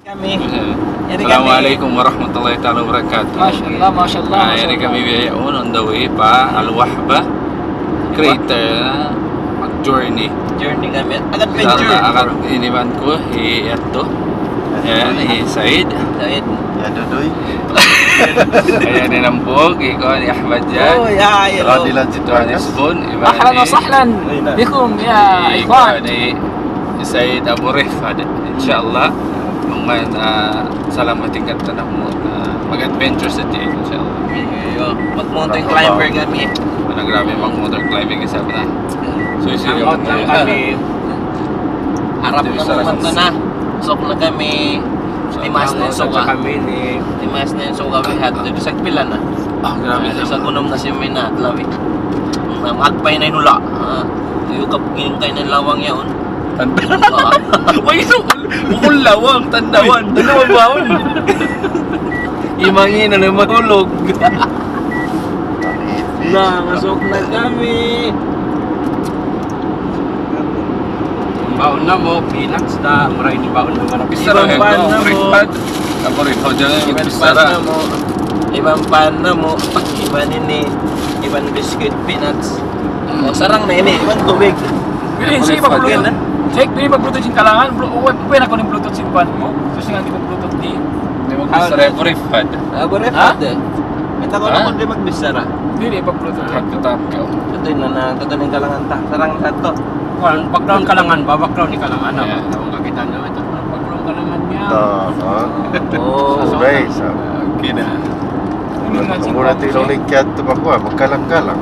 Kami. Assalamualaikum warahmatullahi wabarakatuh. Mashallah, mashallah. Ini kami on the way pa Wahba Crater journey. Journey kami. Adventure. Akan iniwan ko ito. Ayan, Said. Said. Ya Dodoy. Ayan ni Nampog, ikaw ni Ahmad Jan. Oh, ya, hello. Radilan Ito ni Spoon. Ahlan wa sahlan bikum ya ikhwan. Ni Said Abu Rifad. Insyaallah man salamat tingkat tanah mo mag-adventure sa tiyan inshallah. Mag-mountain climber kami. Grabe mag-mountain climbing isa na. So isiyo kami. Harap na na. Sok na kami. Timas na yung suka. Timas na yung suka. Dito sa pila na. Grabe sa kunom na si Mina at Lawi. Magpay na yung nula. Yung kapagin kayo ng lawang yaon. Tanda. Why so? Bukol lawang, tandawan. Tandawan baon. Imangin na mahulog. Masok na kami. Baon na mo, peanuts na, maray ni baon na marami. Bisara Ibang pan na mo. Rifad. Ako Rifad dyan yung Ibang bisara. pan na mo. Ibang pan na mo. Ibang ini. Ibang biscuit peanuts. Sarang na ini. Ibang tubig. Bilhin, sige mag-bluetooth. Check, bilhin mag-bluetooth yung kalangan. Pwede ako ng bluetooth yung pan mo. Tapos nga di mag-bluetooth di. Hindi mo bisara ako Rifad. Rifad eh. Ito ko na kung di magbisara. Hindi, pag-bluetooth. Magtatap ka. Ito yun na tataning kalangan ta. Sarang na to. Well, background kalangan ba? Background ni kalangan na. Yeah. Tawang kakita na. Ito background kalangan niya. Oh. Sabay sa. Okay na. Kung muna tilong lingkad ito ba ko, magkalang-kalang.